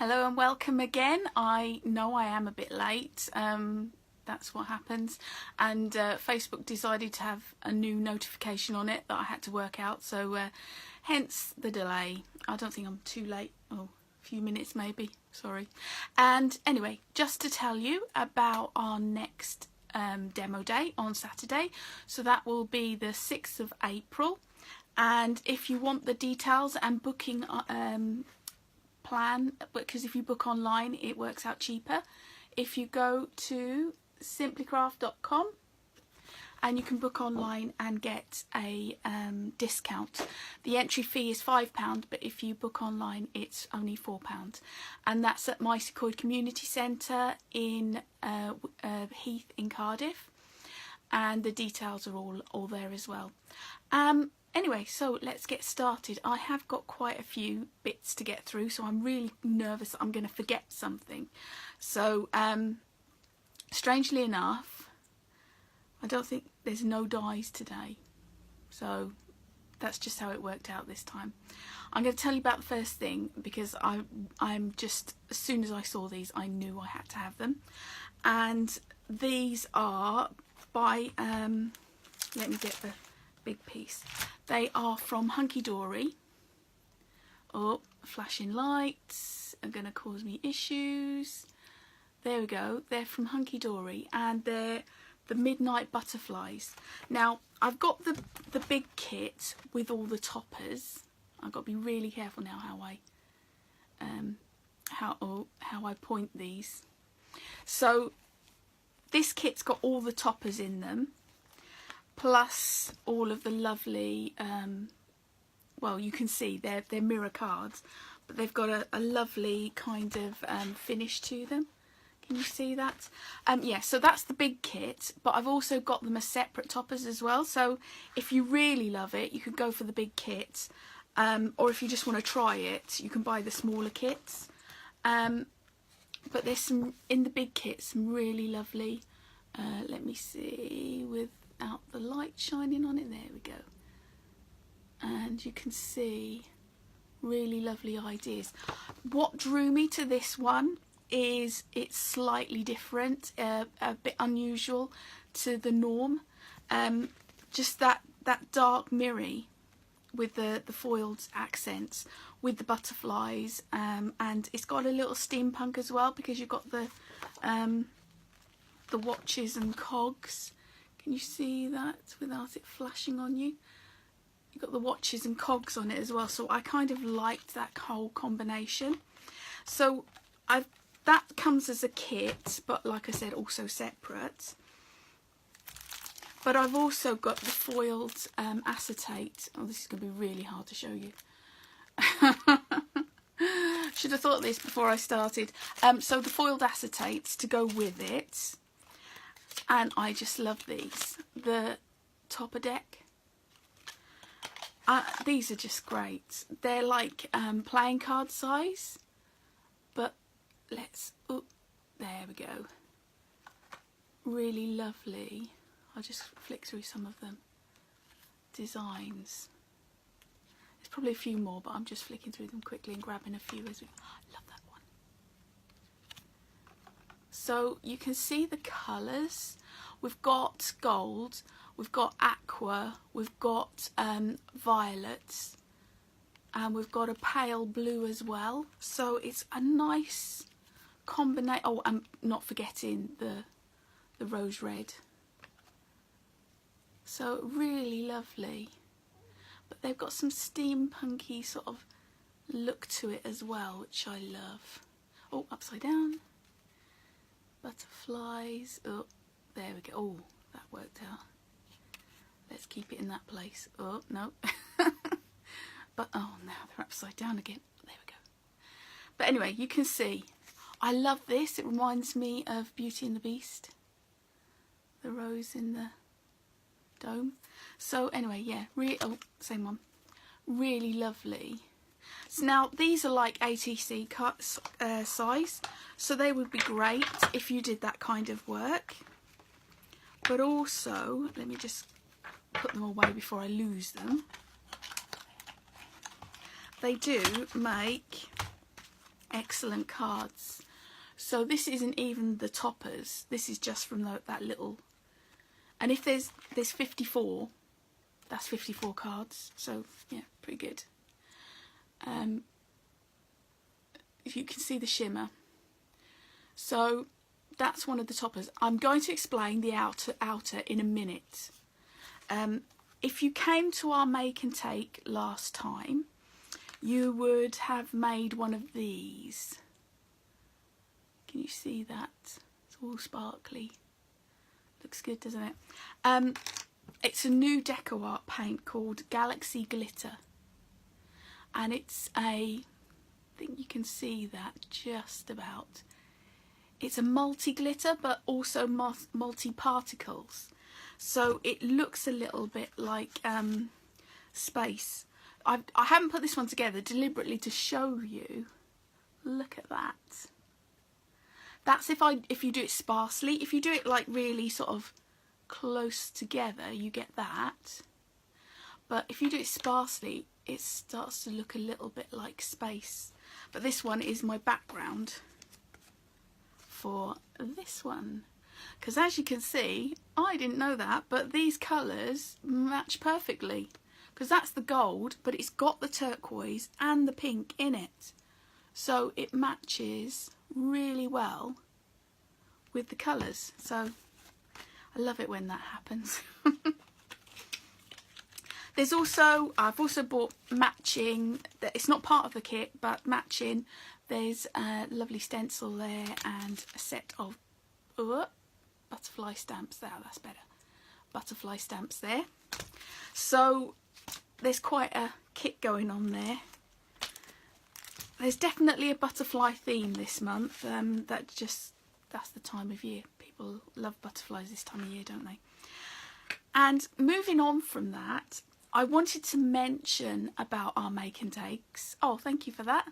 Hello and welcome again. I know I am a bit late, that's what happens, and Facebook decided to have a new notification on it that I had to work out, so hence the delay. I don't think I'm too late, a few minutes maybe, sorry. And anyway, just to tell you about our next demo day on Saturday, so that will be the 6th of April, and if you want the details and booking plan, because if you book online it works out cheaper, if you go to simplycraft.com and you can book online and get a discount. The entry fee is £5, but if you book online it's only £4, and that's at Maes Coed Community Centre in Heath in Cardiff, and the details are all there as well. Anyway, so let's get started. I have got quite a few bits to get through, so I'm really nervous I'm going to forget something. So, strangely enough, I don't think there's no dies today. So, that's just how it worked out this time. I'm going to tell you about the first thing, because I'm just, as soon as I saw these, I knew I had to have them. And these are by, let me get the big piece. They are from Hunky Dory. Oh, flashing lights are going to cause me issues. There we go. They're from Hunky Dory, and they're the Midnight Butterflies. Now, I've got the big kit with all the toppers. I've got to be really careful now how I point these. So this kit's got all the toppers in them, plus all of the lovely, well, you can see they're mirror cards, but they've got a lovely kind of finish to them. Can you see that? Yeah, so that's the big kit, but I've also got them as separate toppers as well. So if you really love it, you could go for the big kit, or if you just want to try it, you can buy the smaller kits. But there's some, in the big kit, some really lovely, let me see, without the light shining on it, there we go. And you can see really lovely ideas. What drew me to this one is it's slightly different, a bit unusual to the norm. Just that dark mirror with the foiled accents, with the butterflies, and it's got a little steampunk as well, because you've got the watches and cogs. Can you see that without it flashing on you? You've got the watches and cogs on it as well, so I kind of liked that whole combination. So that comes as a kit, but like I said, also separate. But I've also got the foiled acetate. Oh, this is going to be really hard to show you. Should have thought of this before I started. So the foiled acetates to go with it. And I just love these. The topper deck. These are just great. They're like playing card size. But oh, there we go. Really lovely. I'll just flick through some of them. Designs. There's probably a few more, but I'm just flicking through them quickly and grabbing a few as we... I love that one. So you can see the colours. We've got gold, we've got aqua, we've got violets, and we've got a pale blue as well. So it's a nice combination. Oh, I'm not forgetting the rose red. So really lovely. But they've got some steampunky sort of look to it as well, which I love. Oh, upside down. Butterflies. Oh, there we go. Oh, that worked out. Let's keep it in that place. Oh, no. But, oh, now they're upside down again. There we go. But anyway, you can see. I love this. It reminds me of Beauty and the Beast. The rose in the dome. So anyway, yeah, oh, same one. Really lovely. So now these are like ATC size, so they would be great if you did that kind of work. But also, let me just put them away before I lose them. They do make excellent cards. So this isn't even the toppers, this is just from that little, and if there's 54, that's 54 cards, so yeah, pretty good. If you can see the shimmer, so that's one of the toppers. I'm going to explain the outer in a minute. If you came to our make and take last time, you would have made one of these. Can you see that? It's all sparkly. Looks good, doesn't it? It's a new deco art paint called Galaxy Glitter. And it's I think you can see that just about. It's a multi-glitter, but also multi-particles. So it looks a little bit like space. I haven't put this one together deliberately to show you. Look at that. That's if you do it sparsely. If you do it like really sort of close together, you get that. But if you do it sparsely, it starts to look a little bit like space. But this one is my background for this one. Because as you can see, I didn't know that, but these colours match perfectly. Because that's the gold, but it's got the turquoise and the pink in it. So it matches really well with the colours. So I love it when that happens. There's also, I've also bought matching, it's not part of the kit, but matching. There's a lovely stencil there and a set of butterfly stamps there. That's better. Butterfly stamps there. So there's quite a kit going on there. There's definitely a butterfly theme this month. That's the time of year. People love butterflies this time of year, don't they? And moving on from that, I wanted to mention about our make and takes. Oh, thank you for that.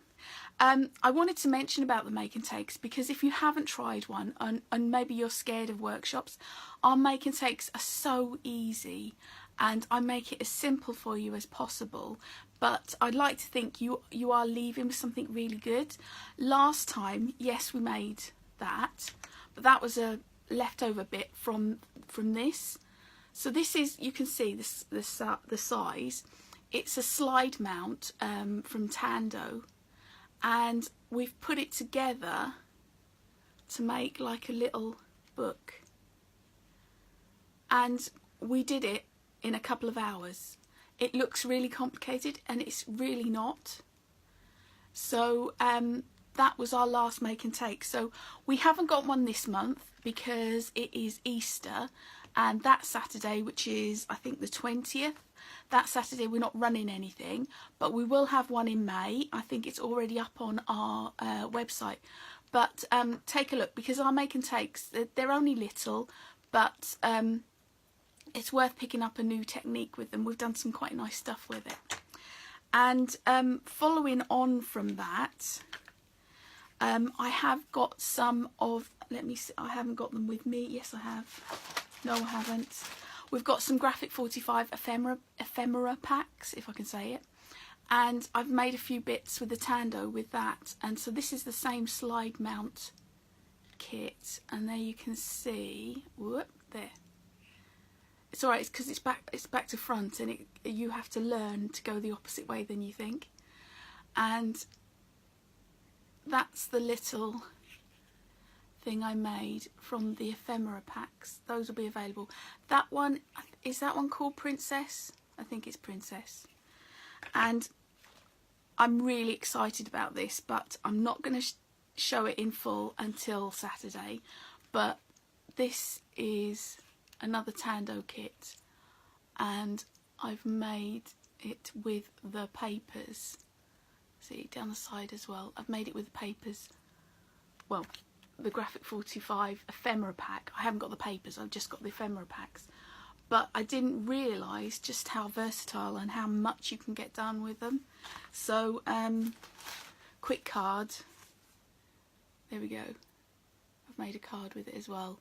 I wanted to mention about the make and takes because if you haven't tried one and maybe you're scared of workshops, our make and takes are so easy and I make it as simple for you as possible. But I'd like to think you are leaving with something really good. Last time, yes, we made that, but that was a leftover bit from this. So this is, you can see this the size. It's a slide mount from Tando, and we've put it together to make like a little book. And we did it in a couple of hours. It looks really complicated and it's really not. So that was our last make and take. So we haven't got one this month because it is Easter, and that Saturday, which is I think the 20th, that Saturday we're not running anything, but we will have one in May. I think it's already up on our website. But take a look, because our make and takes, they're only little, but it's worth picking up a new technique with them. We've done some quite nice stuff with it. And following on from that, I have got some of, let me see, I haven't got them with me. Yes, I have. No, I haven't. We've got some Graphic 45 ephemera packs, if I can say it. And I've made a few bits with the Tando with that. And so this is the same slide mount kit. And there you can see, whoop, there. It's alright, it's because it's back to front, and you have to learn to go the opposite way than you think. And that's the little thing I made from the ephemera packs. Those will be available. That one, is that one called Princess? I think it's Princess. And I'm really excited about this, but I'm not going to show it in full until Saturday. But this is another Tando kit, and I've made it with the papers. See, down the side as well. I've made it with the papers. Well, the Graphic 45 ephemera pack. I haven't got the papers, I've just got the ephemera packs. But I didn't realise just how versatile and how much you can get done with them. So, quick card. There we go. I've made a card with it as well.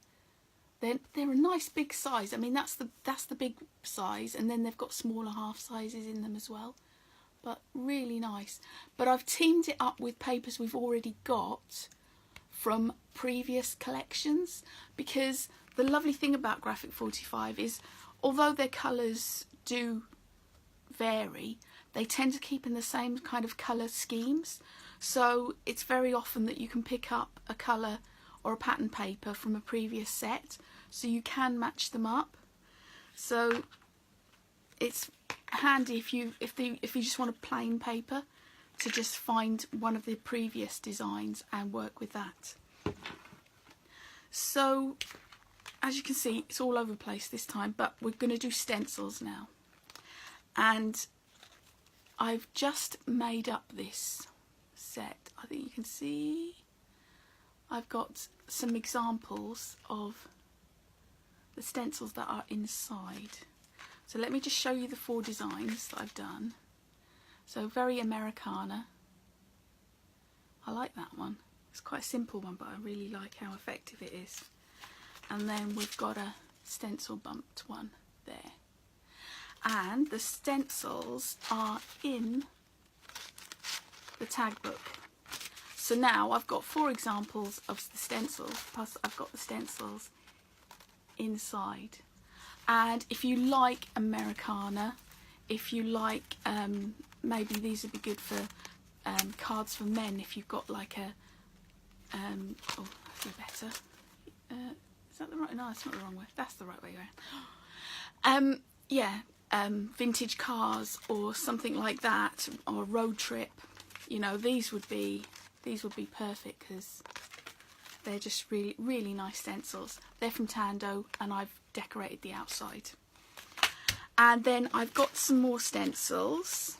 They're a nice big size. I mean, that's the big size, and then they've got smaller half sizes in them as well. but really nice. But I've teamed it up with papers we've already got from previous collections, because the lovely thing about Graphic 45 is, although their colours do vary, they tend to keep in the same kind of colour schemes. So it's very often that you can pick up a colour or a pattern paper from a previous set, so you can match them up. So it's handy if you just want a plain paper to just find one of the previous designs and work with that. So as you can see, it's all over the place this time, but we're going to do stencils now. And I've just made up this set. I think you can see I've got some examples of the stencils that are inside. So let me just show you the 4 designs that I've done. So very Americana. I like that one. It's quite a simple one, but I really like how effective it is. And then we've got a stencil bumped one there. And the stencils are in the tag book. So now I've got 4 examples of the stencils, plus I've got the stencils inside. And if you like Americana, if you like, maybe these would be good for cards for men, if you've got like a, oh, that'd be better. Is that the right? No, that's not the wrong way. That's the right way around. Yeah, vintage cars or something like that, or a road trip. You know, these would be perfect because they're just really, really nice stencils. They're from Tando, and I've decorated the outside. And then I've got some more stencils.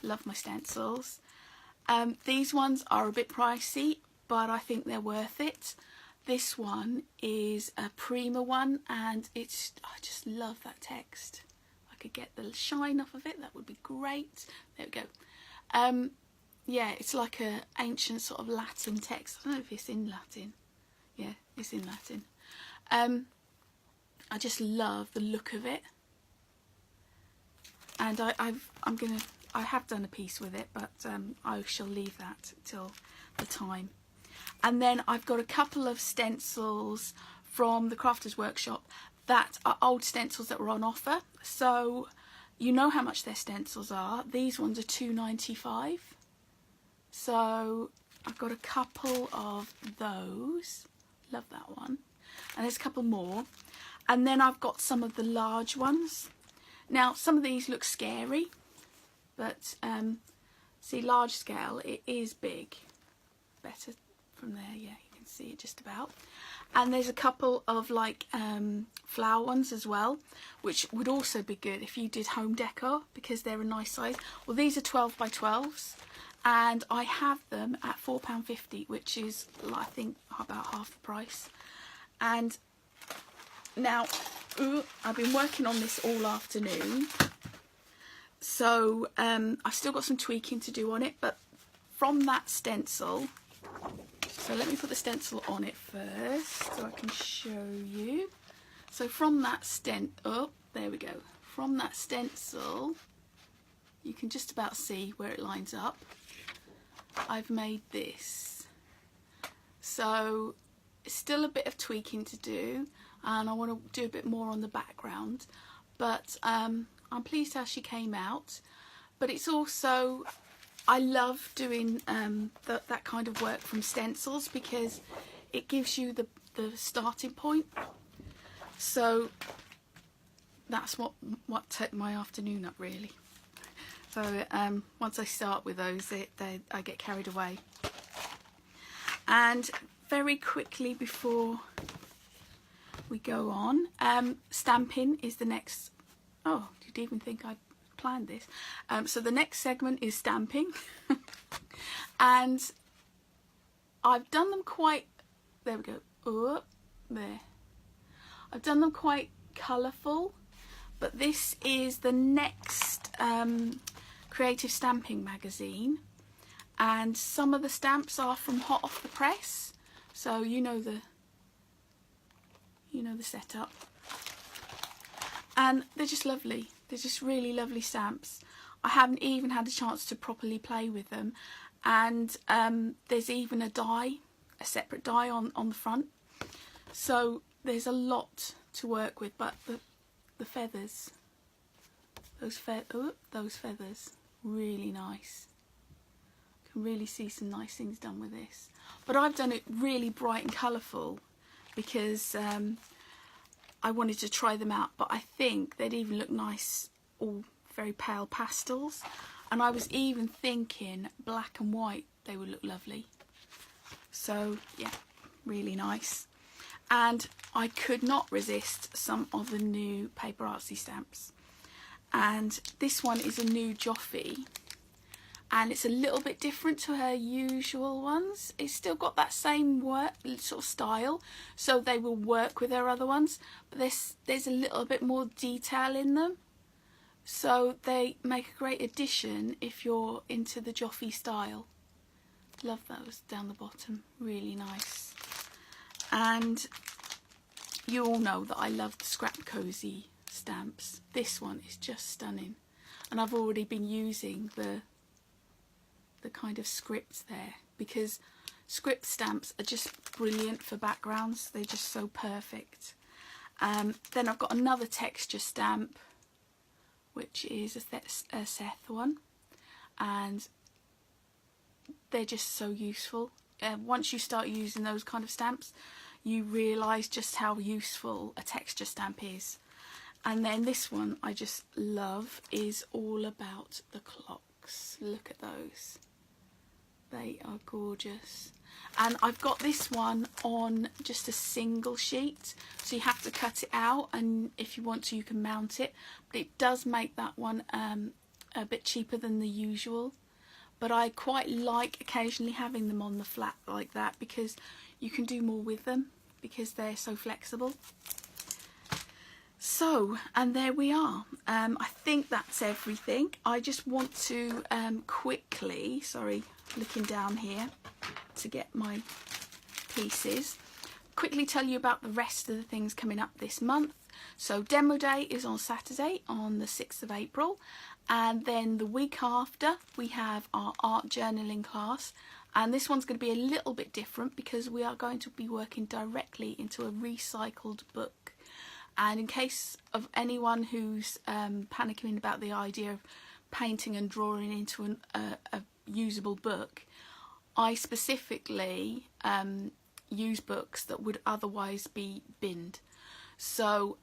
Love my stencils. These ones are a bit pricey, but I think they're worth it. This one is a Prima one, and I just love that text. If I could get the shine off of it, that would be great. There we go. Yeah, it's like a ancient sort of Latin text. I don't know if it's in Latin. Yeah, it's in Latin. I just love the look of it, and I have done a piece with it, but I shall leave that till the time. And then I've got a couple of stencils from the Crafters Workshop that are old stencils that were on offer. So you know how much their stencils are. These ones are £2.95. So I've got a couple of those. Love that one. And there's a couple more. And then I've got some of the large ones. Now some of these look scary, but see, large scale, it is big. Better from there, yeah, you can see it just about. And there's a couple of like flower ones as well, which would also be good if you did home decor, because they're a nice size. Well, these are 12 by 12s, and I have them at £4.50, which is, I think, about half the price. And now I've been working on this all afternoon, so I've still got some tweaking to do on it, but from that stencil, so let me put the stencil on it first so I can show you. So from that there we go. From that stencil, you can just about see where it lines up. I've made this. So it's still a bit of tweaking to do, and I want to do a bit more on the background, but I'm pleased how she came out. But it's also, I love doing that kind of work from stencils, because it gives you the starting point. So that's what took my afternoon up, really. So once I start with those, I get carried away. And very quickly before we go on, stamping is the next. Oh, did you even think I planned this? So the next segment is stamping. And I've done them quite, there we go, oh, there. I've done them quite colourful, but this is the next Creative Stamping magazine, and some of the stamps are from hot off the press, so you know the setup, and they're just lovely. They're just really lovely stamps. I haven't even had a chance to properly play with them. And there's even a separate die on the front. So there's a lot to work with, but the feathers, those feathers, really nice. Can really see some nice things done with this. But I've done it really bright and colourful because I wanted to try them out, but I think they'd even look nice all very pale pastels, and I was even thinking black and white, they would look lovely. So yeah, really nice. And I could not resist some of the new Paper Artsy stamps, and this one is a new Joffy, and it's a little bit different to her usual ones. It's still got that same sort of style, so they will work with her other ones, but there's a little bit more detail in them, so they make a great addition if you're into the Joffy style. Love those down the bottom, really nice. And you all know that I love the Scrap Cozy stamps. This one is just stunning, and I've already been using the kind of script there, because script stamps are just brilliant for backgrounds. They're just so perfect. Then I've got another texture stamp, which is a Seth one, and they're just so useful. Once you start using those kind of stamps, you realise just how useful a texture stamp is. And then this one I just love is all about the clocks. Look at those. They are gorgeous. And I've got this one on just a single sheet, so you have to cut it out, and if you want to you can mount it, but it does make that one a bit cheaper than the usual. But I quite like occasionally having them on the flat like that, because you can do more with them because they're so flexible. So, and there we are. I think that's everything. I just want to quickly, sorry, looking down here to get my pieces, quickly tell you about the rest of the things coming up this month. So demo day is on Saturday, on the 6th of April, and then the week after we have our art journaling class, and this one's going to be a little bit different because we are going to be working directly into a recycled book. And in case of anyone who's panicking about the idea of painting and drawing into a usable book, I specifically use books that would otherwise be binned. So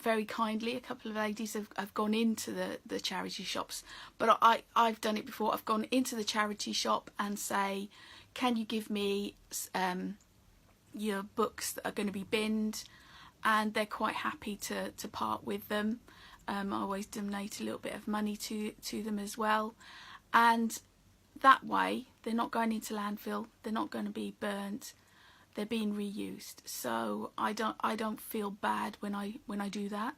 very kindly, a couple of ladies have gone into the charity shops, but I've done it before. I've gone into the charity shop and say, can you give me your books that are going to be binned? And they're quite happy to part with them. I always donate a little bit of money to them as well, and that way they're not going into landfill, they're not going to be burnt, they're being reused. So I don't feel bad when I do that.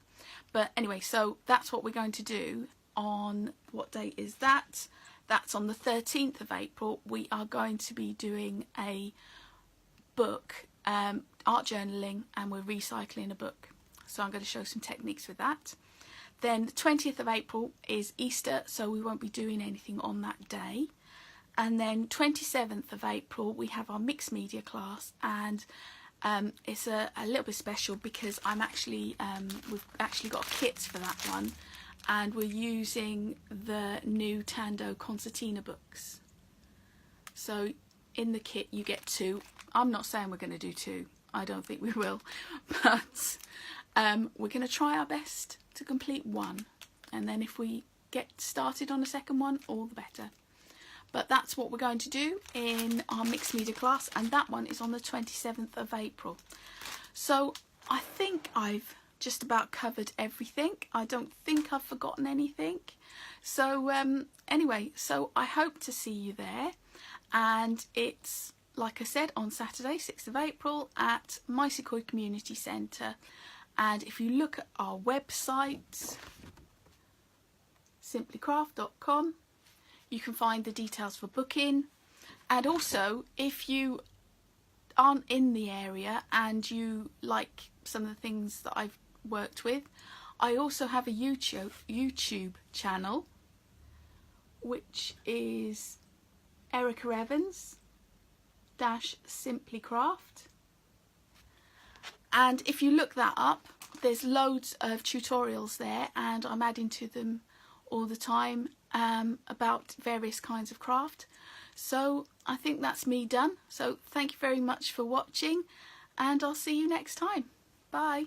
But anyway, so that's what we're going to do. On what date is that? That's on the 13th of April. We are going to be doing a book, art journaling, and we're recycling a book. So I'm going to show some techniques with that. Then the 20th of April is Easter, so we won't be doing anything on that day. And then 27th of April we have our mixed media class, and it's a little bit special because we've actually got kits for that one, and we're using the new Tando concertina books. So in the kit you get 2. I'm not saying we're going to do 2, I don't think we will, but we're going to try our best to complete 1, and then if we get started on a second one, all the better. But that's what we're going to do in our mixed media class, and that one is on the 27th of April. So I think I've just about covered everything. I don't think I've forgotten anything. So anyway, so I hope to see you there, and it's, like I said, on Saturday 6th of April at Maes Coed Community Centre. And if you look at our website, simplycraft.com, you can find the details for booking. And also, if you aren't in the area and you like some of the things that I've worked with, I also have a YouTube channel, which is Erica Evans Simply Craft, and if you look that up, there's loads of tutorials there, and I'm adding to them all the time about various kinds of craft. So I think that's me done. So thank you very much for watching, and I'll see you next time. Bye.